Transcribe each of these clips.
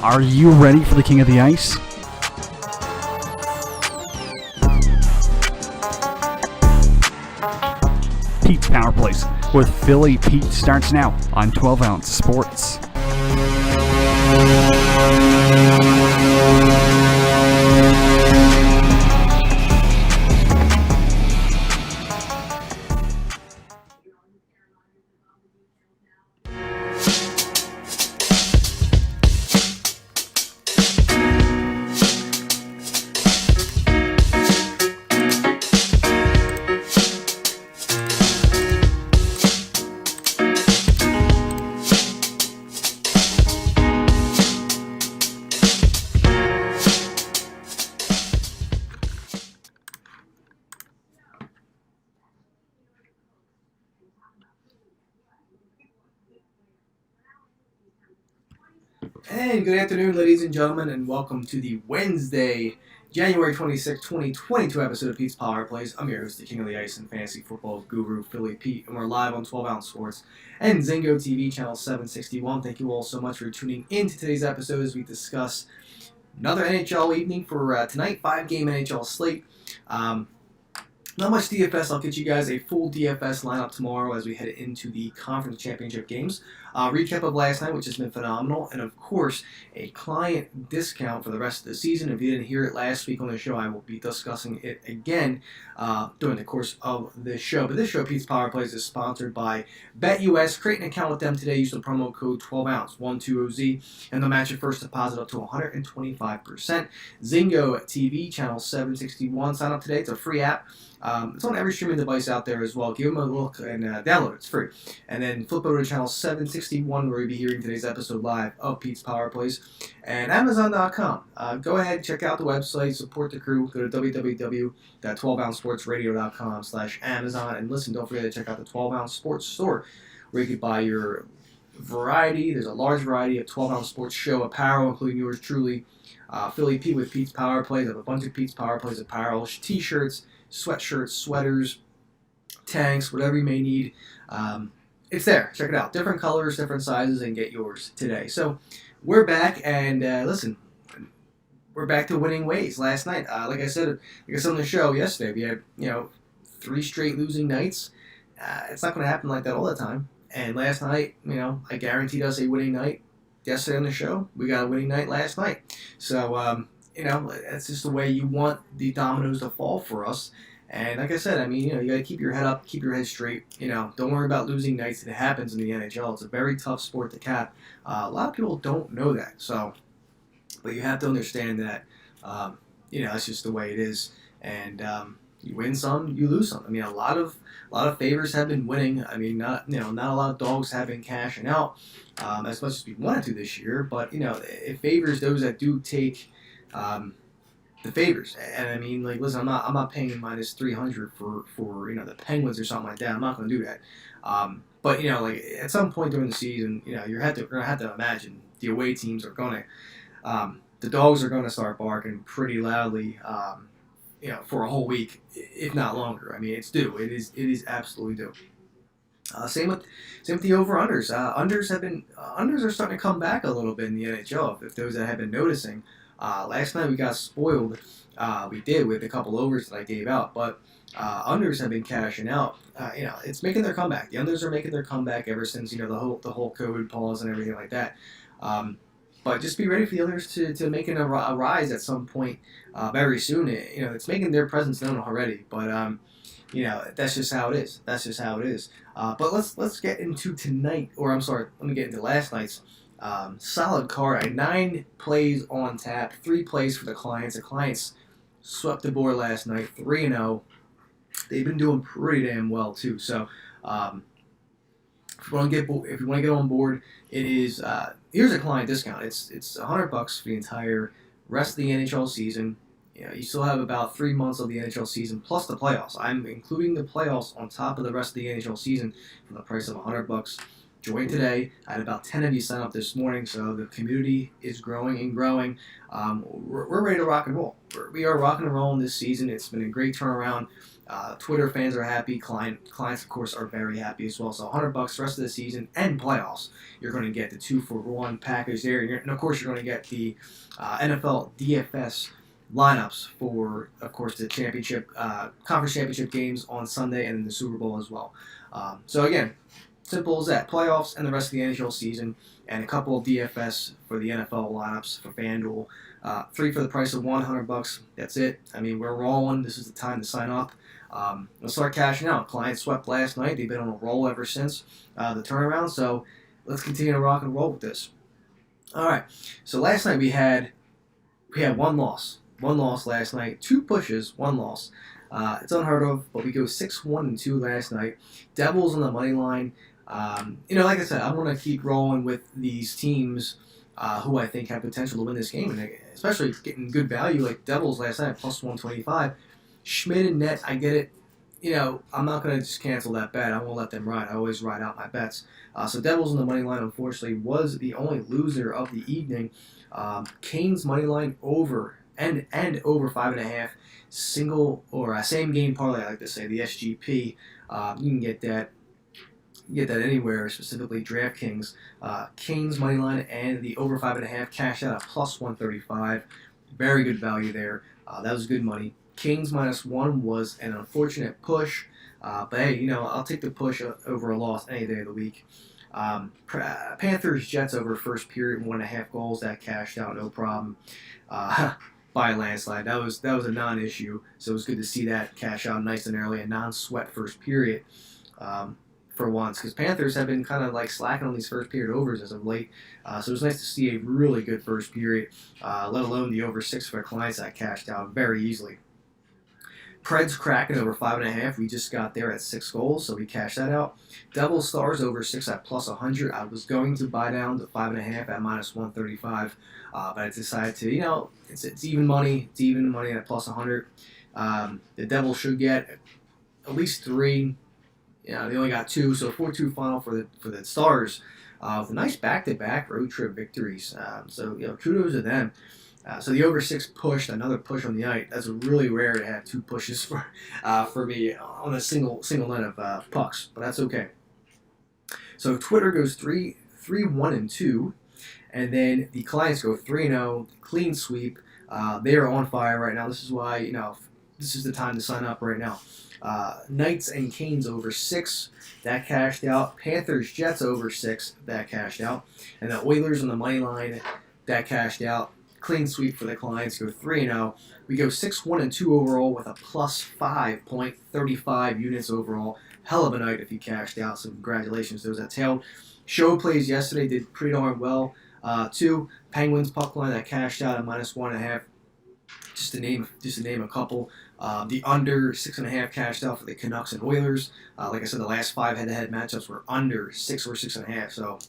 Are you ready for the King of the Ice? Pete's Power Plays with Philly Pete starts now on 12-ounce sports. And good afternoon, ladies and gentlemen, and welcome to the Wednesday, January 26, 2022 episode of Pete's Power Plays. I'm your host, the King of the Ice and Fantasy Football Guru, Philly Pete, and we're live on 12-ounce sports and Zingo TV, channel 761. Thank you all so much for tuning in to today's episode as we discuss another NHL evening for tonight, 5-game NHL slate. Not much DFS. I'll get you guys a full DFS lineup tomorrow as we head into the conference championship games. Recap of last night, which has been phenomenal. And, of course, a client discount for the rest of the season. If you didn't hear it last week on the show, I will be discussing it again during the course of this show. But this show, Pete's Power Plays, is sponsored by BetUS. Create an account with them today. Use the promo code 12ounce, 120Z, and they'll match your first deposit up to 125%. Zingo TV, channel 761. Sign up today. It's a free app. It's on every streaming device out there as well. Give them a look and download it. It's free. And then flip over to channel 761 where you'll be hearing today's episode live of Pete's Power Plays. And Amazon.com. Go ahead, check out the website, support the crew. Go to www.12ouncesportsradio.com/Amazon. And listen, don't forget to check out the 12-ounce sports store where you can buy your variety. There's a large variety of 12-ounce sports show apparel, including yours truly, Philly Pete with Pete's Power Plays. I have a bunch of Pete's Power Plays apparel, t-shirts, sweatshirts, sweaters, tanks, whatever you may need. It's there. Check it out. Different colors, different sizes, and get yours today. So we're back, and listen, we're back to winning ways. Last night, like I said on the show yesterday, we had 3 straight losing nights. It's not going to happen like that all the time. And last night, I guaranteed us a winning night. Yesterday on the show, we got a winning night last night. So that's just the way you want the dominoes to fall for us. And like I said, you got to keep your head up, keep your head straight. Don't worry about losing nights. It happens in the NHL. It's a very tough sport to cap. A lot of people don't know that. So, but you have to understand that, that's just the way it is. And you win some, you lose some. A lot of favors have been winning. Not a lot of dogs have been cashing out as much as we wanted to this year. But it favors those that do take the favors. And listen, I'm not paying minus 300 for the Penguins or something like that. I'm not going to do that. But at some point during the season, you're going to have to imagine the away teams are going to, the dogs are going to start barking pretty loudly. For a whole week, if not longer. It's due. It is absolutely due. Same with the over-unders. Unders are starting to come back a little bit in the NHL. If those that have been noticing, last night we got spoiled. We did with a couple overs that I gave out, but unders have been cashing out. It's making their comeback. The unders are making their comeback ever since the whole COVID pause and everything like that. But just be ready for the others to make a rise at some point very soon. It's making their presence known already, but that's just how it is. But let's get into tonight, or I'm sorry, let me get into last night's solid card. 9 plays on tap, 3 plays for the clients. The clients swept the board last night, 3-0. They've been doing pretty damn well too. So if you want to get on board, it is here's a client discount. It's $100 for the entire rest of the NHL season. You still have about 3 months of the NHL season plus the playoffs. I'm including the playoffs on top of the rest of the NHL season for the price of $100. join today. I had about 10 of you sign up this morning, so the community is growing and growing. We're ready to rock and roll. We are rocking and rolling this season. It's been a great turnaround. Twitter fans are happy. Clients, of course, are very happy as well. So $100 the rest of the season and playoffs. You're going to get the 2-for-1 package there. And of course, you're going to get the NFL DFS lineups for, of course, the conference championship games on Sunday and then the Super Bowl as well. So again, simple as that. Playoffs and the rest of the NHL season and a couple of DFS for the NFL lineups for FanDuel. 3 for the price of $100. That's it. I mean, we're rolling. This is the time to sign up. Let's start cashing out. Clients swept last night. They've been on a roll ever since the turnaround. So let's continue to rock and roll with this. All right. So last night we had one loss. One loss last night. 2 pushes, 1 loss. It's unheard of, but we go 6-1-2 last night. Devils on the money line. Like I said, I want to keep rolling with these teams who I think have potential to win this game, and especially getting good value like Devils last night, plus 125. Schmidt and net, I get it. I'm not going to just cancel that bet. I won't let them ride. I always ride out my bets. So Devils on the money line, unfortunately, was the only loser of the evening. Canes money line over and over 5.5. Single or same game parlay, I like to say, the SGP. You can get that. Anywhere, specifically DraftKings. Canes money line and the over 5.5 cashed out at plus 135. Very good value there. That was good money. Canes -1 was an unfortunate push, but hey, I'll take the push over a loss any day of the week. Panthers Jets over first period, 1.5 goals, that cashed out no problem. By a landslide. That was a non-issue, so it was good to see that cash out nice and early, a non-sweat first period. For once, because Panthers have been kind of like slacking on these first period overs as of late. So it was nice to see a really good first period, let alone the over 6 for clients that cashed out very easily. Preds Kraken over 5.5. We just got there at 6 goals, so we cashed that out. Devils Stars over 6 at plus 100. I was going to buy down to 5.5 at minus 135, but I decided to, it's even money. It's even money at plus 100. The Devils should get at least 3. They only got 2, so 4-2 final for the Stars with a nice back-to-back road trip victories. So kudos to them. So the over 6 pushed, another push on the night. That's really rare to have 2 pushes for me on a single night of pucks, but that's okay. So Twitter goes 3-1-2, and then the clients go 3-0, clean sweep. They are on fire right now. This is why this is the time to sign up right now. Knights and Canes over 6, that cashed out. Panthers Jets over 6, that cashed out. And the Oilers on the money line, that cashed out. Clean sweep for the clients, go 3-0. We go 6-1-2 overall with a plus 5.35 units overall. Hell of a night if you cashed out, so congratulations to those that tailed. Show plays yesterday did pretty darn well too. Penguins puck line that cashed out at minus 1.5. Just to name a couple. The under 6.5 cashed out for the Canucks and Oilers. Like I said, the last 5 head-to-head matchups were under 6 or 6.5. So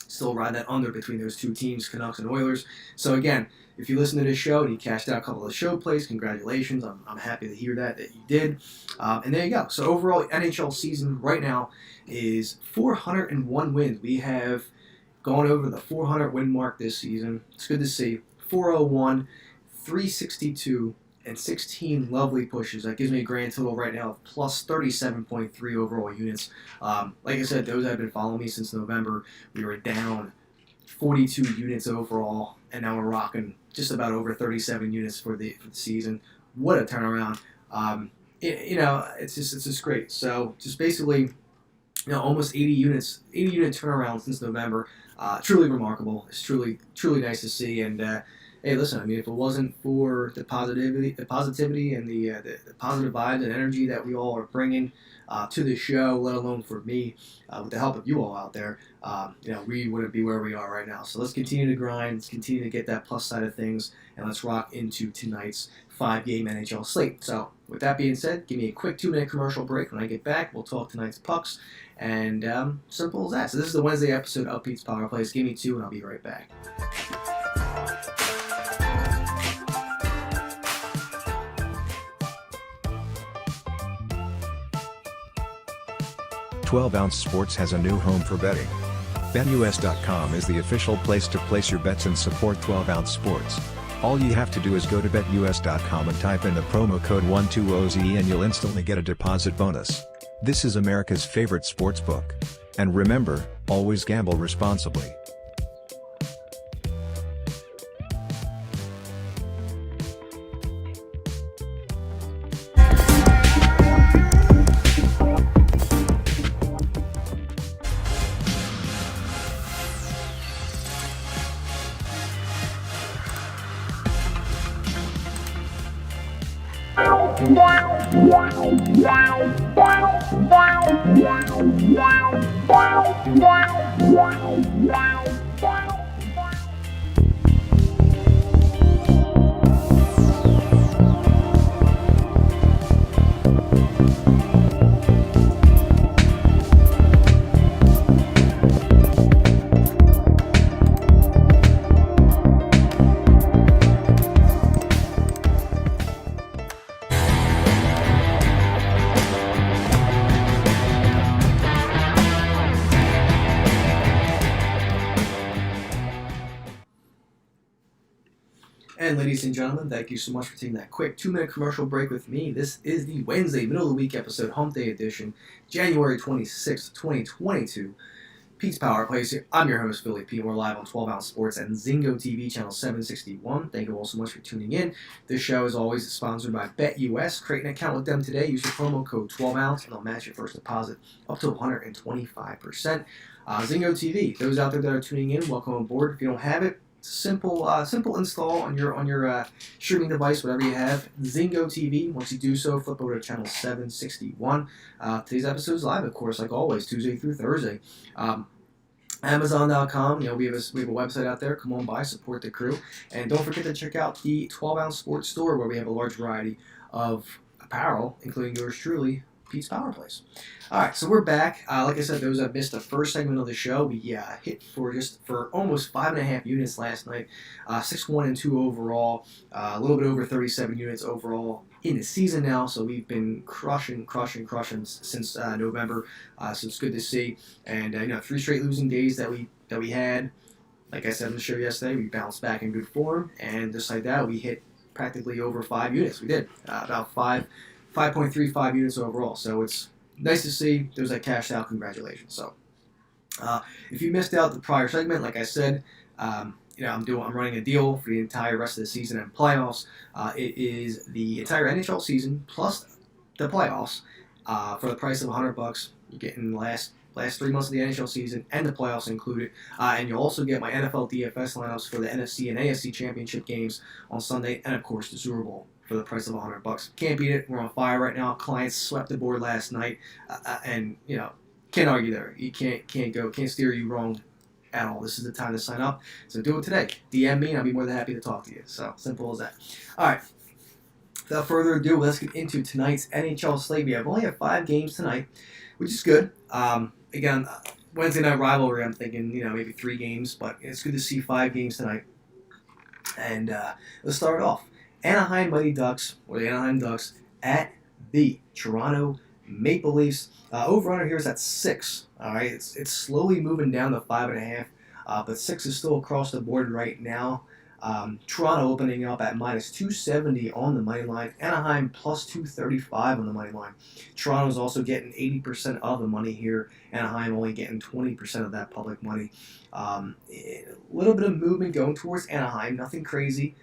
still ride that under between those 2 teams, Canucks and Oilers. So again, if you listen to this show and you cashed out a couple of the show plays, congratulations. I'm happy to hear that you did. And there you go. So overall, NHL season right now is 401 wins. We have gone over the 400 win mark this season. It's good to see. 401, 362, and 16 lovely pushes. That gives me a grand total right now of plus 37.3 overall units. Like I said, those that have been following me since November, we were down 42 units overall, and now we're rocking just about over 37 units for the season. What a turnaround! It's just great. So just basically, almost 80 unit turnaround since November. Truly remarkable. It's truly nice to see. And hey, listen, I mean, if it wasn't for the positivity and the positive vibes and energy that we all are bringing to the show, let alone for me, with the help of you all out there, we wouldn't be where we are right now. So let's continue to grind, let's continue to get that plus side of things, and let's rock into tonight's 5-game NHL slate. So with that being said, give me a quick 2-minute commercial break. When I get back, we'll talk tonight's pucks, and simple as that. So this is the Wednesday episode of Pete's Power Plays. Give me 2, and I'll be right back. 12-ounce sports has a new home for betting. BetUS.com is the official place to place your bets and support 12-ounce sports. All you have to do is go to BetUS.com and type in the promo code 120ZE and you'll instantly get a deposit bonus. This is America's favorite sportsbook. And remember, always gamble responsibly. And ladies and gentlemen, thank you so much for taking that quick 2-minute commercial break with me. This is the Wednesday, middle of the week episode, Hump Day edition, January 26th, 2022. Pete's Power Plays here. I'm your host, Philly Pete. We're live on 12-ounce sports and Zingo TV, channel 761. Thank you all so much for tuning in. This show, as always, is sponsored by BetUS. Create an account with them today. Use your promo code 12ounce, and they'll match your first deposit up to 125%. Zingo TV, those out there that are tuning in, welcome on board. If you don't have it, simple install on your streaming device, whatever you have. Zingo TV. Once you do so, flip over to channel 761. Today's episode is live, of course, like always, Tuesday through Thursday. Amazon.com. We have a website out there. Come on by, support the crew, and don't forget to check out the 12-ounce sports store where we have a large variety of apparel, including yours truly, Pete's Power Plays. All right, so we're back. Like I said, those that missed the first segment of the show, we hit for almost 5.5 units last night, 6-1-2 overall, a little bit over 37 units overall in the season now. So we've been crushing since November. So it's good to see. And 3 straight losing days that we had. Like I said on the show yesterday, we bounced back in good form, and just like that, we hit practically over 5 units. We did about 5.35 units overall. So it's nice to see those that cashed out. Congratulations. So if you missed out the prior segment, like I said, I'm running a deal for the entire rest of the season and playoffs. It is the entire NHL season plus the playoffs for the price of $100. You're getting the last 3 months of the NHL season and the playoffs included. And you'll also get my NFL DFS lineups for the NFC and AFC championship games on Sunday, and of course the Super Bowl for the price of $100. Can't beat it. We're on fire right now. Clients swept the board last night, and can't argue there. You can't steer you wrong at all. This is the time to sign up. So do it today. DM me, and I'll be more than happy to talk to you. So simple as that. All right. Without further ado, let's get into tonight's NHL slate. We only have 5 games tonight, which is good. Again, Wednesday night rivalry, I'm thinking, maybe 3 games, but it's good to see 5 games tonight. And let's start off. Anaheim Mighty Ducks, or the Anaheim Ducks, at the Toronto Maple Leafs. Over-under here is at 6. All right, it's slowly moving down to 5.5, but 6 is still across the board right now. Toronto opening up at -270 on the money line. Anaheim plus 235 on the money line. Toronto's also getting 80% of the money here. Anaheim only getting 20% of that public money. A little bit of movement going towards Anaheim, nothing crazy.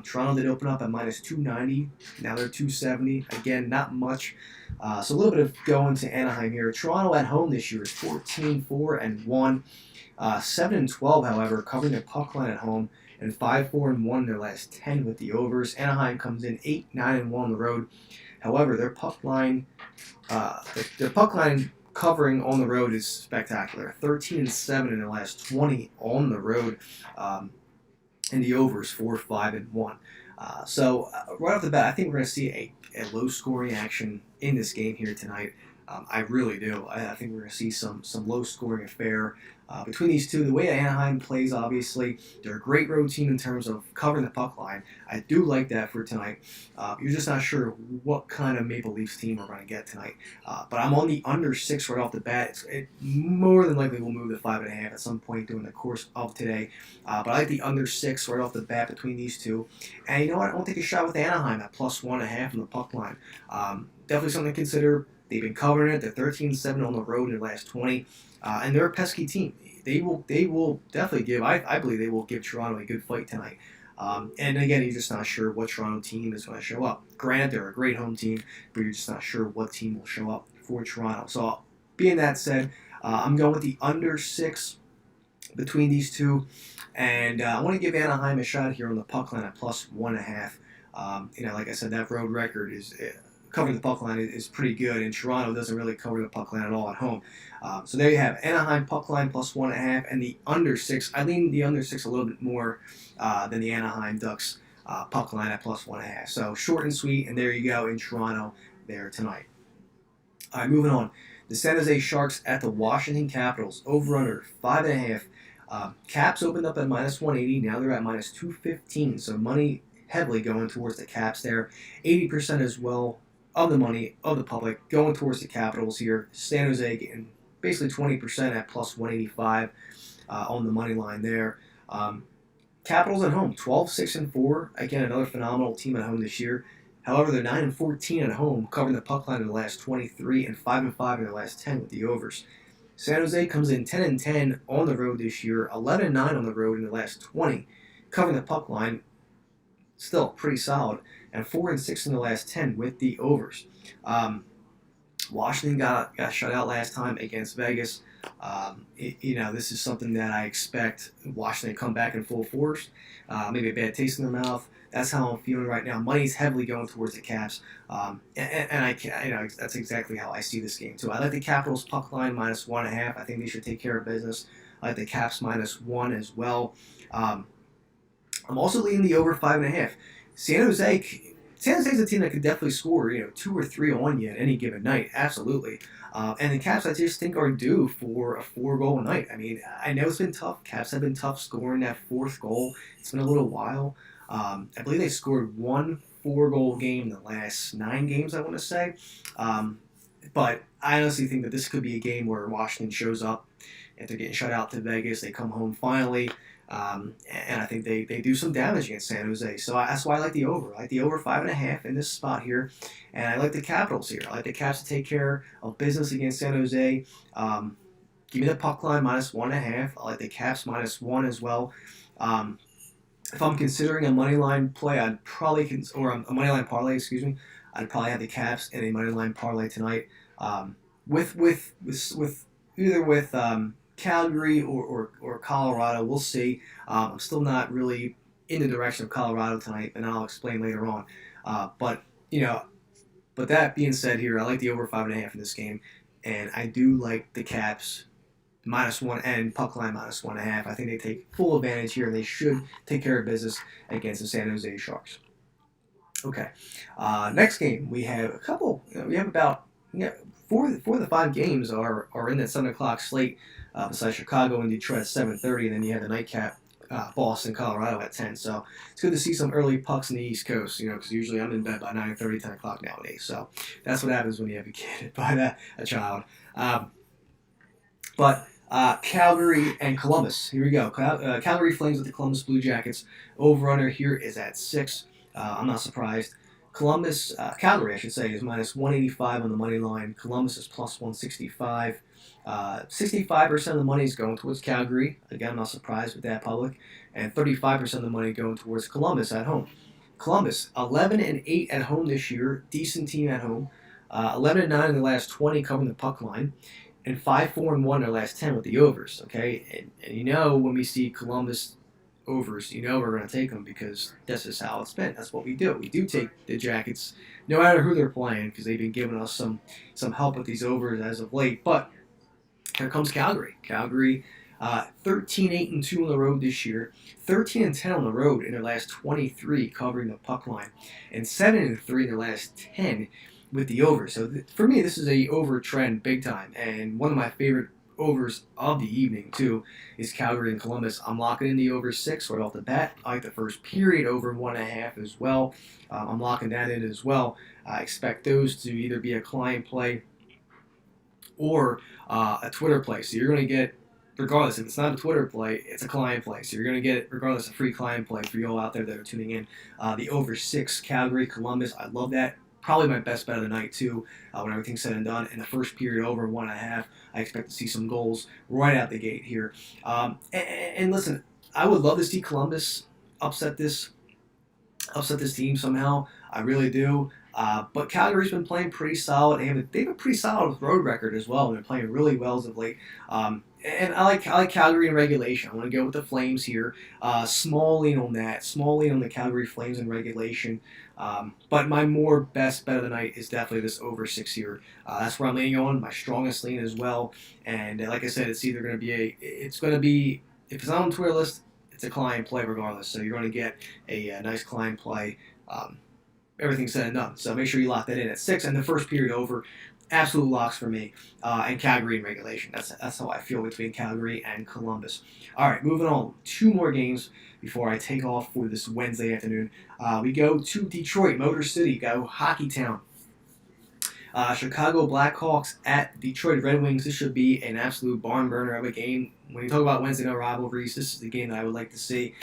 Toronto did open up at -290. Now they're 270. Again, not much. So a little bit of going to Anaheim here. Toronto at home this year is 14-4-1. 7-12, however, covering the puck line at home, and 5-4-1 their last 10 with the overs. Anaheim comes in 8-9-1 on the road. However, their puck line covering on the road is spectacular. 13-7 in their last 20 on the road. And the overs 4-5-1. So right off the bat, I think we're going to see a low-scoring action in this game here tonight. I really do. I think we're going to see some low-scoring affair between these two. The way Anaheim plays, obviously, they're a great road team in terms of covering the puck line. I do like that for tonight. You're just not sure what kind of Maple Leafs team we're going to get tonight. But I'm on the under 6 right off the bat. It more than likely will move to 5.5 at some point during the course of today. But I like the under 6 right off the bat between these two. And you know what? I won't take a shot with Anaheim at plus 1.5 on the puck line. Definitely something to consider. They've been covering it. They're 13-7 on the road in their last 20. And they're a pesky team. They will definitely give, I believe they will give Toronto a good fight tonight. And again, you're just not sure what Toronto team is going to show up. Granted, they're a great home team, but you're just not sure what team will show up for Toronto. So, being that said, I'm going with the under 6 between these two. And I want to give Anaheim a shot here on the puck line at plus 1.5. Like I said, that road record is covering the puck line is pretty good, and Toronto doesn't really cover the puck line at all at home. So there you have Anaheim puck line plus 1.5 and the under 6. I lean the under 6 a little bit more than the Anaheim Ducks puck line at plus 1.5. So short and sweet, and there you go in Toronto there tonight. All right, moving on. The San Jose Sharks at the Washington Capitals. Over under 5.5. Caps opened up at minus 180. Now they're at minus 215. So money heavily going towards the Caps there. 80% as well of the money of the public going towards the Capitals here. San Jose getting basically 20% at plus 185 on the money line there. Capitals at home, 12-6-4. Again, another phenomenal team at home this year. However, they're 9-14 at home, covering the puck line in the last 23 and 5-5 in the last 10 with the overs. San Jose comes in 10-10 on the road this year, 11-9 on the road in the last 20, covering the puck line. Still pretty solid, and 4-6 in the last 10 with the overs. Washington got shut out last time against Vegas. This is something that I expect Washington to come back in full force. Maybe a bad taste in their mouth. That's how I'm feeling right now. Money's heavily going towards the Caps, and that's exactly how I see this game too. I like the Capitals puck line minus 1.5. I think they should take care of business. I like the Caps minus 1 as well. I'm also leading the over 5.5. San Jose's a team that could definitely score, 2 or 3 on you at any given night. Absolutely. And the Caps, I just think, are due for a 4-goal night. I mean, I know it's been tough. Caps have been tough scoring that 4th goal. It's been a little while. I believe they scored 1 4-goal game in the last 9 games, I want to say. But I honestly think that this could be a game where Washington shows up. If they're getting shut out to Vegas, they come home finally. And I think they do some damage against San Jose. So that's why I like the over. I like the over 5.5 in this spot here. And I like the Capitals here. I like the Caps to take care of business against San Jose. Give me the puck line minus 1.5. I like the Caps minus 1 as well. If I'm considering a money line play, I'd probably or a money line parlay, excuse me. I'd probably have the Caps in a money line parlay tonight. With either with Calgary or Colorado, we'll see. I'm still not really in the direction of Colorado tonight, and I'll explain later on. But that being said, here I like the over 5.5 in this game, and I do like the Caps minus 1 and puck line minus 1.5. I think they take full advantage here, and they should take care of business against the San Jose Sharks. Okay, next game we have a couple. We have about 4 of the 5 games are in that 7 o'clock slate. Besides Chicago and Detroit at 7:30, and then you have the nightcap, Boston, Colorado at 10. So it's good to see some early pucks in the East Coast, because usually I'm in bed by 9:30, 10 o'clock nowadays. So that's what happens when you have a kid, by a child. But Calgary and Columbus. Here we go. Calgary Flames with the Columbus Blue Jackets. Over-under here is at 6. I'm not surprised. Calgary, I should say, is minus 185 on the money line. Columbus is plus 165. 65% of the money is going towards Calgary. Again, I'm not surprised with that public. And 35% of the money going towards Columbus at home. Columbus, 11-8 at home this year. Decent team at home. 11-9 in the last 20 covering the puck line. And 5-4-1 in their last 10 with the overs. Okay, and when we see Columbus overs, we're going to take them because this is how it's been. That's what we do. We do take the Jackets, no matter who they're playing, because they've been giving us some help with these overs as of late. But here comes Calgary. Calgary, 13-8-2 on the road this year, 13-10 on the road in their last 23 covering the puck line, and 7-3 in their last 10 with the over. So for me, this is a over trend big time, and one of my favorite overs of the evening too is Calgary and Columbus. I'm locking in the over 6 right off the bat. I like the first period over 1.5 as well. I'm locking that in as well. I expect those to either be a client play or a Twitter play. So you're going to get, regardless, if it's not a Twitter play, it's a client play. So you're going to get, regardless, a free client play for you all out there that are tuning in. The over 6, Calgary, Columbus, I love that. Probably my best bet of the night, too, when everything's said and done. In the first period, over 1.5, I expect to see some goals right out the gate here. And listen, I would love to see Columbus upset this team somehow. I really do. But Calgary's been playing pretty solid. They have a pretty solid road record as well. They're playing really well as of late. And I like Calgary in regulation. I want to go with the Flames here. Small lean on that. Small lean on the Calgary Flames in regulation. But my best bet of the night is definitely this over 6 here. That's where I'm leaning on. My strongest lean as well. And like I said, it's either going to be if it's not on the Twitter list, it's a client play regardless. So you're going to get a nice client play. Everything's said and done. So make sure you lock that in at 6. And the first period over, absolute locks for me. And Calgary in regulation. That's how I feel between Calgary and Columbus. All right, moving on. 2 more games before I take off for this Wednesday afternoon. We go to Detroit, Motor City. Go Hockey Town. Chicago Blackhawks at Detroit Red Wings. This should be an absolute barn burner of a game. When you talk about Wednesday night rivalries, this is the game that I would like to see.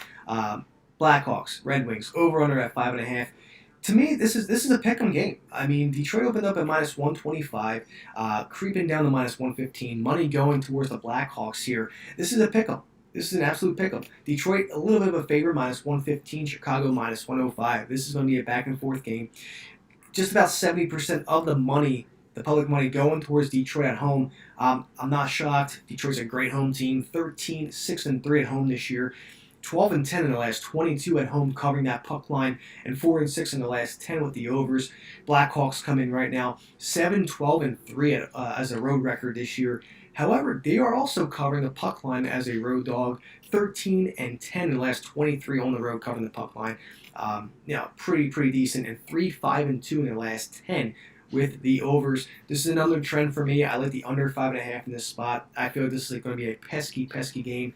Blackhawks, Red Wings, over under at 5.5. To me, this is a pick'em game. I mean, Detroit opened up at minus 125, creeping down to minus 115. Money going towards the Blackhawks here. This is a pick'em. This is an absolute pick'em. Detroit a little bit of a favor, minus 115. Chicago minus 105. This is going to be a back and forth game. Just about 70% of the money, the public money, going towards Detroit at home. I'm not shocked. Detroit's a great home team. 13-6-3 at home this year. 12-10 in the last 22 at home covering that puck line, and 4-6 in the last 10 with the overs. Blackhawks come in right now 7-12-3 as a road record this year. However, they are also covering the puck line as a road dog, 13-10 in the last 23 on the road covering the puck line. Pretty decent, and 3-5-2 in the last 10 with the overs. This is another trend for me. I like the under 5.5 in this spot. I feel this is going to be a pesky game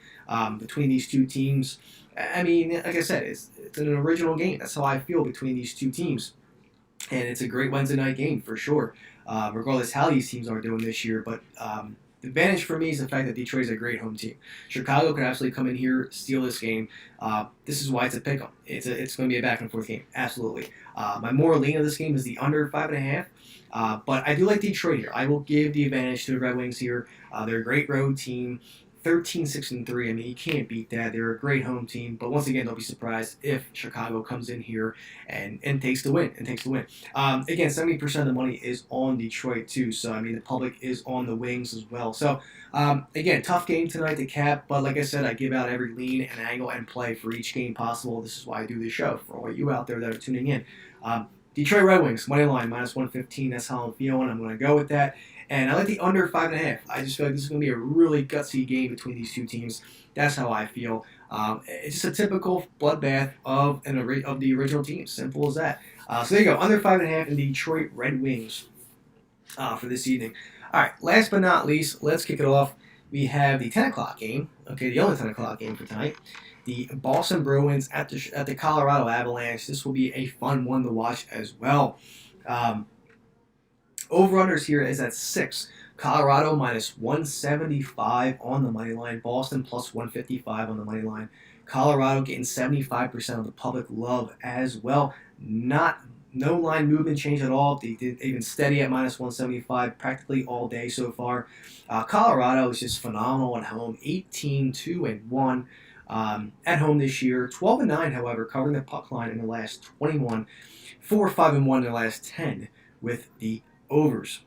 between these two teams. I mean, like I said, it's an original game. That's how I feel between these two teams. And it's a great Wednesday night game for sure, regardless how these teams are doing this year. But the advantage for me is the fact that Detroit is a great home team. Chicago could absolutely come in here, steal this game. This is why it's a pick'em. It's going to be a back and forth game, absolutely. My more lean of this game is the under 5.5. But I do like Detroit here. I will give the advantage to the Red Wings here. They're a great road team. 13-6-3. I mean, you can't beat that. They're a great home team. But once again, don't be surprised if Chicago comes in here and takes the win. Again, 70% of the money is on Detroit too. So, I mean, the public is on the Wings as well. So, again, tough game tonight to cap. But like I said, I give out every lean and angle and play for each game possible. This is why I do this show, for all you out there that are tuning in. Detroit Red Wings, money line, minus 115. That's how I'm feeling. I'm going to go with that. And I like the under 5.5. I just feel like this is going to be a really gutsy game between these two teams. That's how I feel. It's just a typical bloodbath of the original team. Simple as that. So there you go. Under 5.5 in the Detroit Red Wings for this evening. All right. Last but not least, let's kick it off. We have the 10 o'clock game. Okay, the only 10 o'clock game for tonight. The Boston Bruins at the Colorado Avalanche. This will be a fun one to watch as well. Over-unders here is at 6. Colorado minus 175 on the money line. Boston plus 155 on the money line. Colorado getting 75% of the public love as well. No line movement change at all. They've been steady at minus 175 practically all day so far. Colorado is just phenomenal at home. 18-2-1 at home this year. 12-9, however, covering the puck line in the last 21. 4-5-1 in the last 10 with the overs.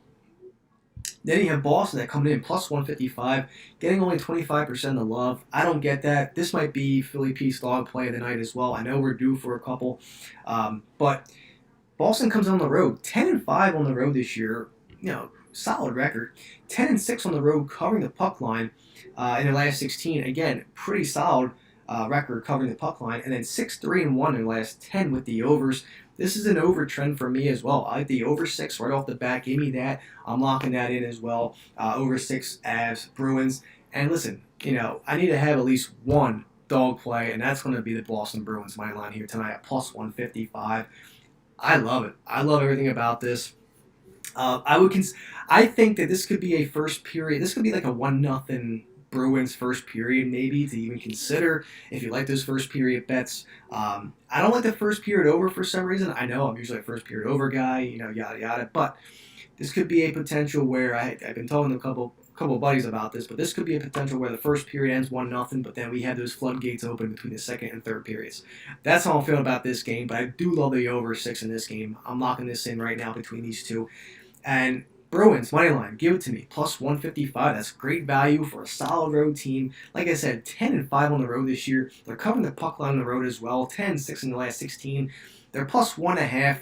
Then you have Boston that coming in plus 155, getting only 25% of the love. I don't get that. This might be Philly Pete's dog play of the night as well. I know we're due for a couple, but Boston comes on the road, 10-5 on the road this year. Solid record. 10-6 on the road, covering the puck line in the last 16. Again, pretty solid record covering the puck line, and then 6-3-1 in the last 10 with the overs. this is an over trend for me as well. I like the over 6 right off the bat. Give me that. I'm locking that in as well. Over 6 as Bruins. And listen, I need to have at least one dog play, and that's going to be the Boston Bruins money line here tonight at plus 155. I love it. I love everything about this. I think that this could be a first period. This could be like a 1-0 Bruins first period, maybe, to even consider if you like those first period bets. I don't like the first period over for some reason. I know I'm usually a first period over guy, yada yada. But this could be a potential where I've been talking to a couple of buddies about this, but this could be a potential where the first period ends 1-0, but then we have those floodgates open between the second and third periods. That's how I'm feeling about this game, but I do love the over 6 in this game. I'm locking this in right now between these two. And Bruins, money line, give it to me. Plus 155. That's great value for a solid road team. Like I said, 10-5 on the road this year. They're covering the puck line on the road as well. 10-6 in the last 16. They're plus 1.5.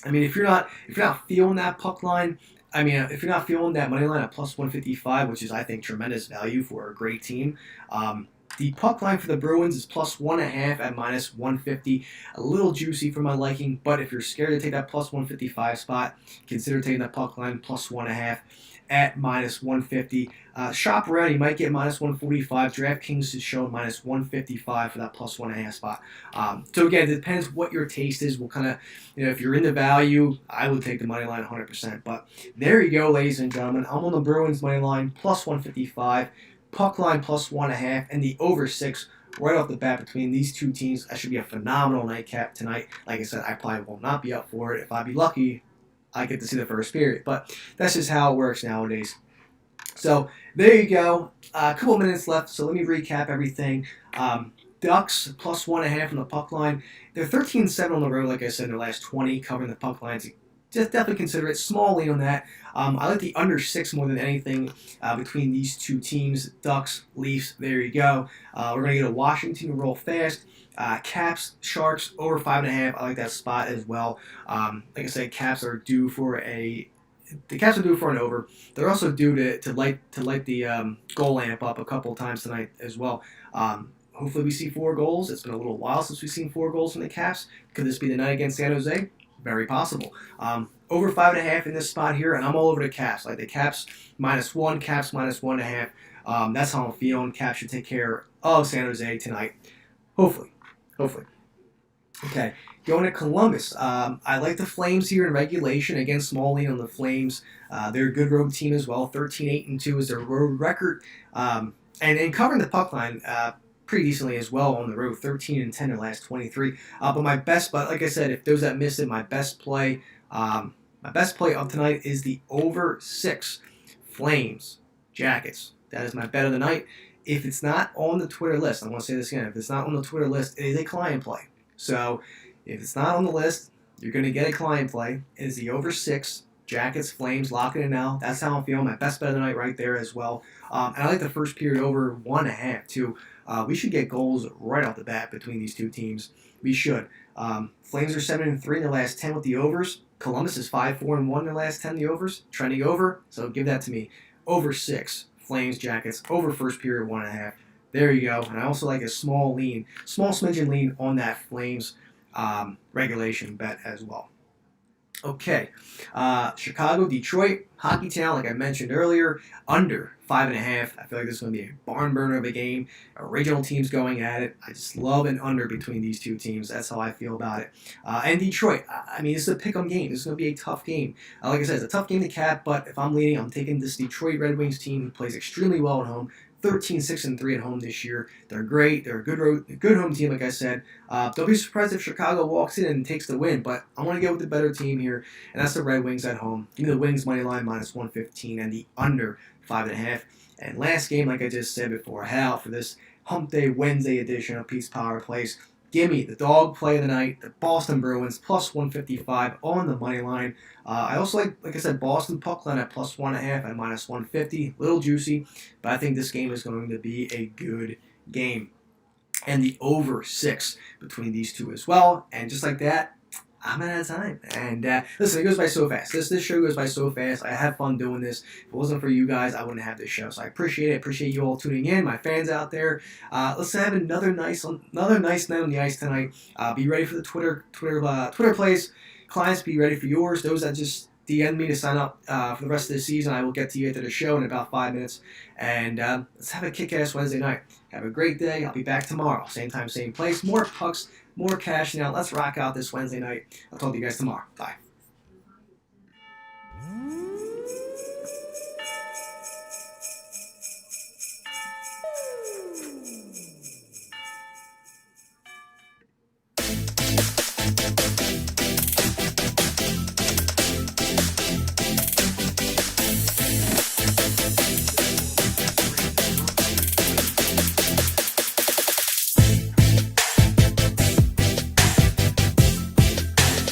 I mean, if you're not feeling that puck line, if you're not feeling that money line at plus 155, which is, I think, tremendous value for a great team, the puck line for the Bruins is plus 1.5 at minus 150. A little juicy for my liking, but if you're scared to take that plus 155 spot, consider taking that puck line plus 1.5 at minus 150. Shop around, you might get minus 145. DraftKings is showing minus 155 for that plus 1.5 spot. So again, it depends what your taste is. What kind of, if you're into value, I would take the money line 100%. But there you go, ladies and gentlemen. I'm on the Bruins money line plus 155. Puck line plus 1.5, and the over 6 right off the bat between these two teams. That should be a phenomenal nightcap tonight. Like I said, I probably will not be up for it. If I be lucky, I get to see the first period. But that's just how it works nowadays. So there you go. A couple minutes left, so let me recap everything. Ducks plus 1.5 on the puck line. They're 13-7 on the road, like I said, in their last 20, covering the puck lines. Just definitely consider it. Small lean on that. I like the under 6 more than anything between these two teams. Ducks, Leafs, there you go. We're going to get a Washington roll fast. Caps, Sharks, over 5.5. I like that spot as well. Like I said, Caps are due for an over. They're also due to light the goal lamp up a couple times tonight as well. Hopefully we see 4 goals. It's been a little while since we've seen 4 goals from the Caps. Could this be the night against San Jose? Very possible. Over 5.5 in this spot here, and I'm all over the Caps. Like the Caps -1, Caps -1.5. That's how I'm feeling. Caps should take care of San Jose tonight. Hopefully. Okay, going to Columbus. I like the Flames here in regulation. Again, small lead on the Flames. They're a good road team as well. 13-8-2 is their road record. And covering the puck line pretty decently as well on the road. 13-10 in the last 23. But my best, like I said, if those that missed it, my best play of tonight is the over 6 Flames Jackets. That is my bet of the night. If it's not on the Twitter list, I want to say this again, if it's not on the Twitter list, it is a client play. So if it's not on the list, you're going to get a client play. It is the over 6 Jackets, Flames, locking it now. That's how I'm feeling. My best bet of the night right there as well. And I like the first period over 1.5 too. We should get goals right off the bat between these two teams. We should. Flames are 7-3 in the last 10 with the overs. Columbus is 5-4-1 in the last 10 the overs. Trending over. So give that to me. Over 6 Flames Jackets. Over first period 1.5. There you go. And I also like a small smidgen lean on that Flames regulation bet as well. Okay, Chicago, Detroit, Hockey Town, like I mentioned earlier, under 5.5. I feel like this is going to be a barn burner of a game. Original teams going at it. I just love an under between these two teams. That's how I feel about it. And Detroit, this is a pick-em game. This is going to be a tough game. Like I said, it's a tough game to cap, but if I'm leading, I'm taking this Detroit Red Wings team who plays extremely well at home. 13-6-3 at home this year. They're great. They're a good home team, like I said. Don't be surprised if Chicago walks in and takes the win, but I want to go with the better team here, and that's the Red Wings at home. Give me the Wings money line -115 and the under 5.5. And last game, like I just said before, head out for this Hump Day Wednesday edition of Pete's Power Plays. Give me the dog play of the night, the Boston Bruins, +155 on the money line. I also like I said, Boston puck line at +1.5 at -150. Little juicy, but I think this game is going to be a good game. And the over 6 between these two as well. And just like that, I'm out of time. And listen, it goes by so fast. This show goes by so fast. I have fun doing this. If it wasn't for you guys, I wouldn't have this show. So I appreciate it. Appreciate you all tuning in, my fans out there. Let's have another nice night on the ice tonight. Be ready for the Twitter plays. Clients, be ready for yours. Those that just DM me to sign up for the rest of the season, I will get to you after the show in about 5 minutes. And let's have a kick-ass Wednesday night. Have a great day. I'll be back tomorrow. Same time, same place. More pucks, more cash. Now, let's rock out this Wednesday night. I'll talk to you guys tomorrow. Bye.